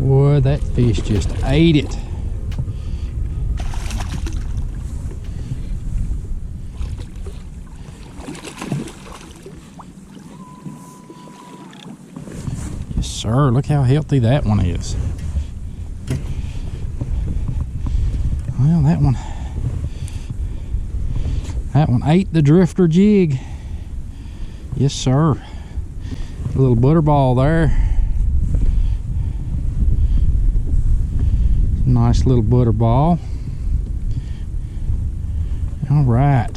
Boy, that fish just ate it. Yes, sir. Look how healthy that one is. Well, that one ate the drifter jig. Yes, sir. A little butterball there. Nice little butterball. All right.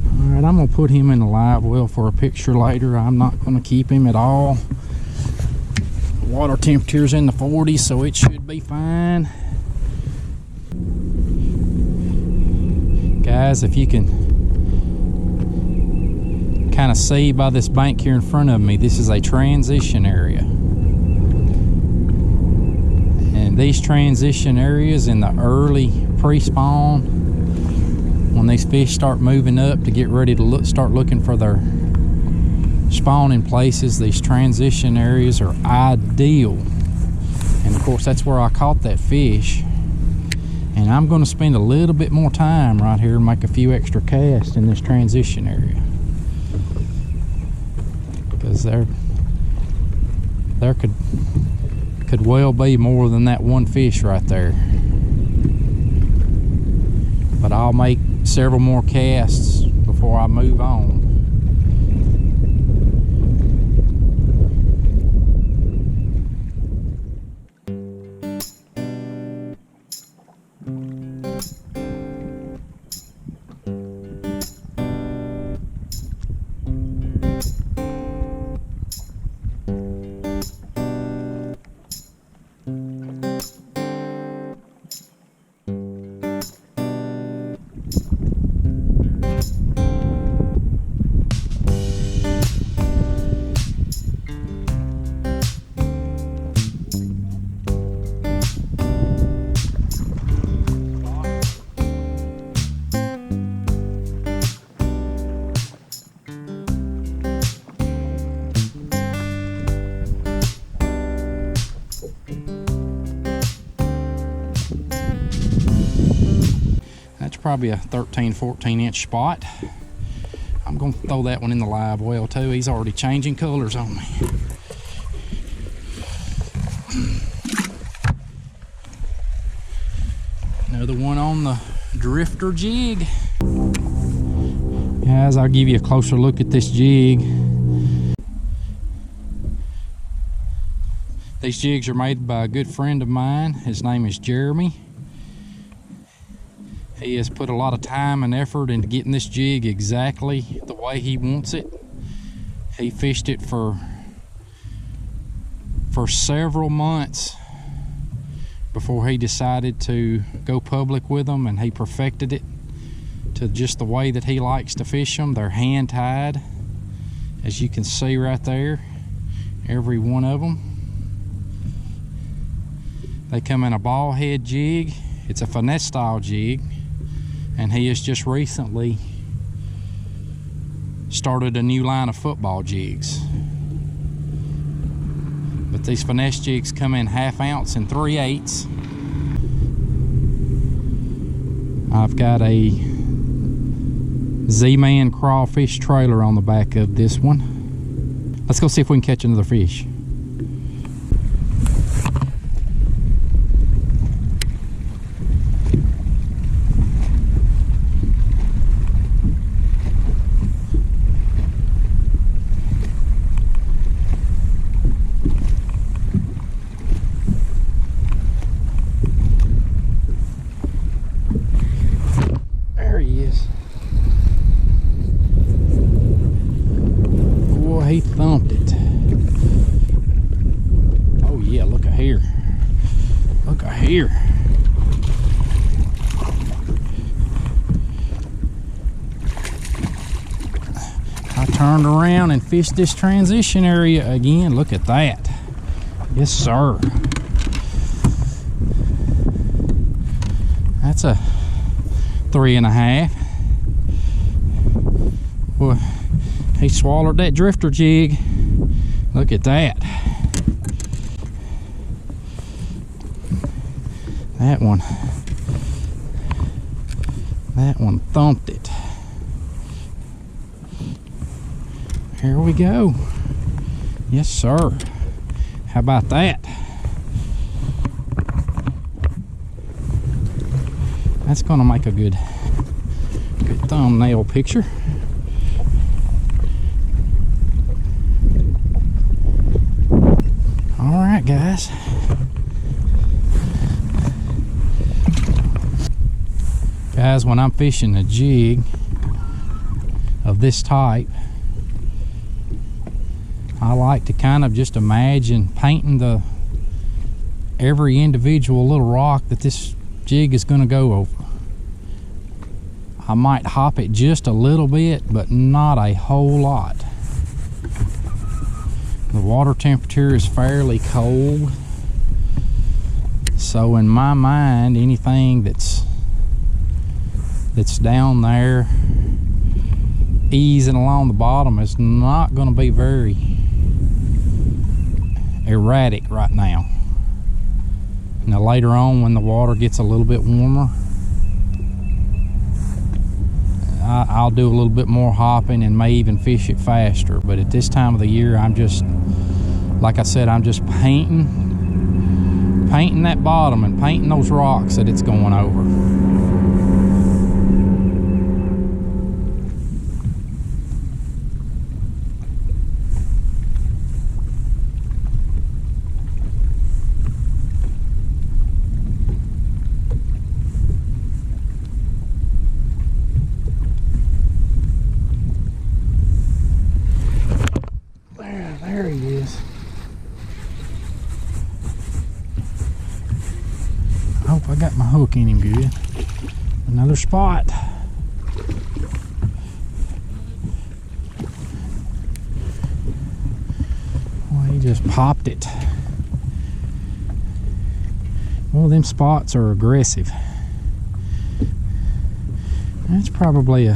All right, I'm gonna put him in the live well for a picture later. I'm not gonna keep him at all. Water temperature's in the 40s, so it should be fine. Guys, if you can kind of see by this bank here in front of me, this is a transition area. And these transition areas in the early pre-spawn, when these fish start moving up to get ready to start looking for their spawning places, these transition areas are ideal. And of course, that's where I caught that fish. And I'm going to spend a little bit more time right here and make a few extra casts in this transition area, because there could well be more than that one fish right there. But I'll make several more casts before I move on. Probably a 13-14 inch spot. I'm going to throw that one in the live well too. He's already changing colors on me. Another one on the drifter jig. Guys, I'll give you a closer look at this jig. These jigs are made by a good friend of mine. His name is Jeremy. He has put a lot of time and effort into getting this jig exactly the way he wants it. He fished it for several months before he decided to go public with them, and he perfected it to just the way that he likes to fish them. They're hand tied, as you can see right there, every one of them. They come in a ball head jig. It's a finesse style jig. And he has just recently started a new line of football jigs. But these finesse jigs come in 1/2 ounce and 3/8. I've got a Z-Man crawfish trailer on the back of this one. Let's go see if we can catch another fish. He thumped it. Oh yeah, look at here. Look at here. I turned around and fished this transition area again. Look at that. Yes, sir. That's a 3.5. Boy, he swallowed that drifter jig. Look at that. That one thumped it. Here we go. Yes, sir. How about that? That's gonna make a good thumbnail picture. All right, guys. Guys, when I'm fishing a jig of this type, I like to kind of just imagine painting every individual little rock that this jig is going to go over. I might hop it just a little bit, but not a whole lot. The water temperature is fairly cold, so in my mind, anything that's down there easing along the bottom is not going to be very erratic right now. Now later on, when the water gets a little bit warmer, I'll do a little bit more hopping and may even fish it faster. But at this time of the year, I'm just, like I said, I'm just painting that bottom and painting those rocks that it's going over. There he is. I hope I got my hook in him good. Another spot. Well, he just popped it. Well, them spots are aggressive. That's probably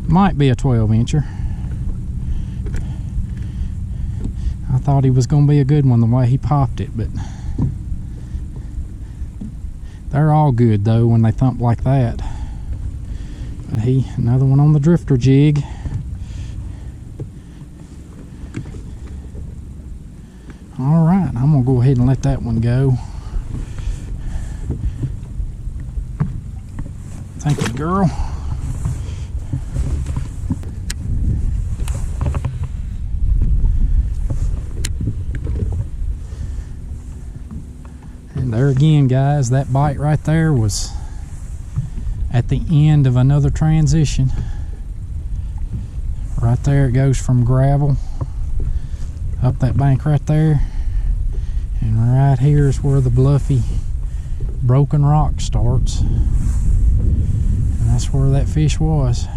might be a 12-incher. I thought he was going to be a good one the way he popped it, but they're all good though when they thump like that. But another one on the drifter jig. All right, I'm gonna go ahead and let that one go. Thank you, girl. There again, guys, that bite right there was at the end of another transition. Right there, it goes from gravel up that bank right there, and right here is where the bluffy broken rock starts, and that's where that fish was.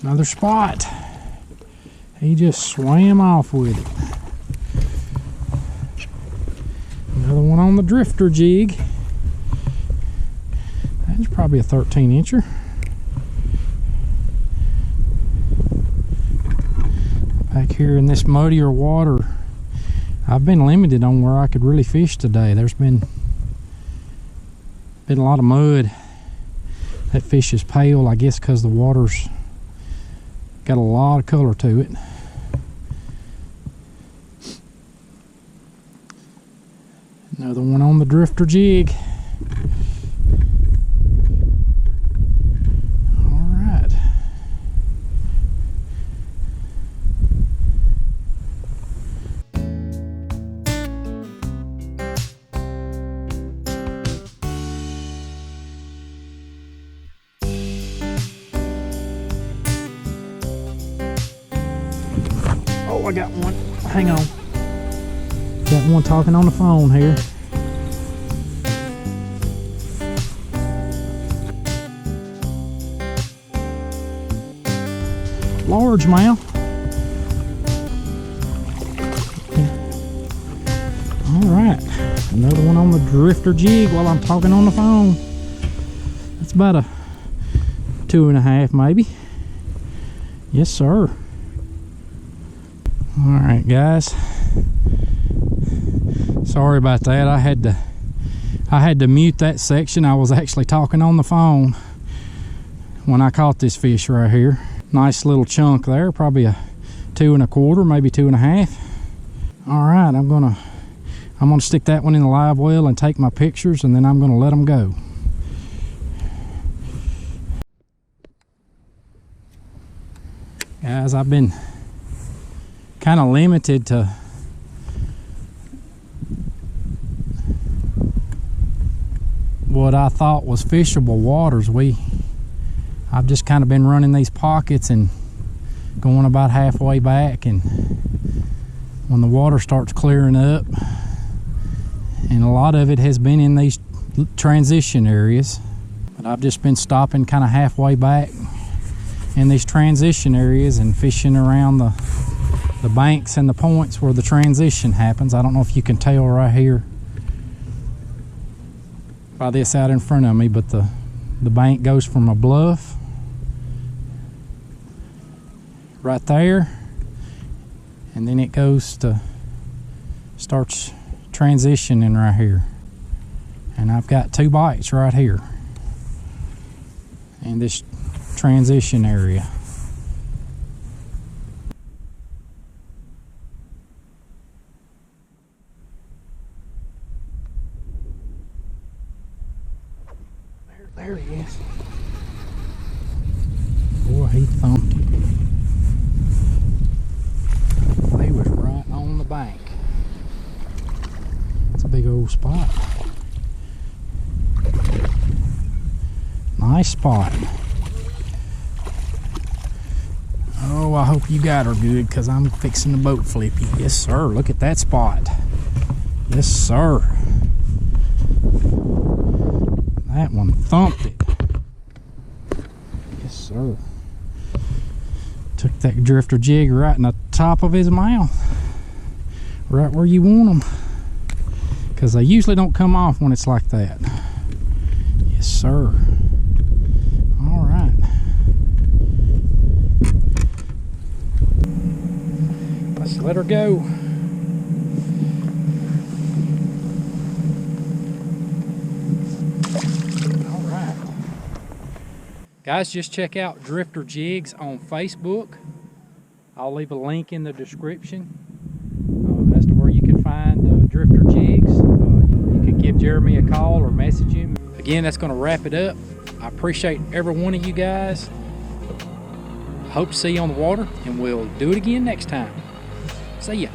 Another spot. He just swam off with it. Another one on the drifter jig. That's probably a 13-incher. Back here in this muddier water, I've been limited on where I could really fish today. There's been a lot of mud. That fish is pale, I guess, because the water's got a lot of color to it. Another one on the drifter jig. All right. Oh, I got one. Hang on. Got one talking on the phone here. largemouth. All right, another one on the drifter jig while I'm talking on the phone. That's about a 2.5 maybe. Yes, sir. All right, guys. Sorry about that. I had to mute that section. I was actually talking on the phone when I caught this fish right here. Nice little chunk there, probably a 2.25, maybe 2.5. All right, I'm gonna stick that one in the live well and take my pictures, and then I'm gonna let them go. Guys, I've been kind of limited to what I thought was fishable waters. I've just kind of been running these pockets and going about halfway back, and when the water starts clearing up, and a lot of it has been in these transition areas, but I've just been stopping kind of halfway back in these transition areas and fishing around the banks and the points where the transition happens. I don't know if you can tell right here by this out in front of me, but the bank goes from a bluff right there, and then it goes to starts transitioning right here, and I've got 2 bites right here in this transition area. There he is. Boy, he thumped it. He was right on the bank. It's a big old spot. Nice spot. Oh, I hope you got her good, because I'm fixing the boat flip you. Yes, sir. Look at that spot. Yes, sir. That one thumped it. Yes, sir. Took that drifter jig right in the top of his mouth. Right where you want them. Because they usually don't come off when it's like that. Yes, sir. All right. Let's let her go. Guys, just check out Drifter Jigs on Facebook. I'll leave a link in the description as to where you can find Drifter Jigs. You can give Jeremy a call or message him. Again, that's going to wrap it up. I appreciate every one of you guys. Hope to see you on the water, and we'll do it again next time. See ya.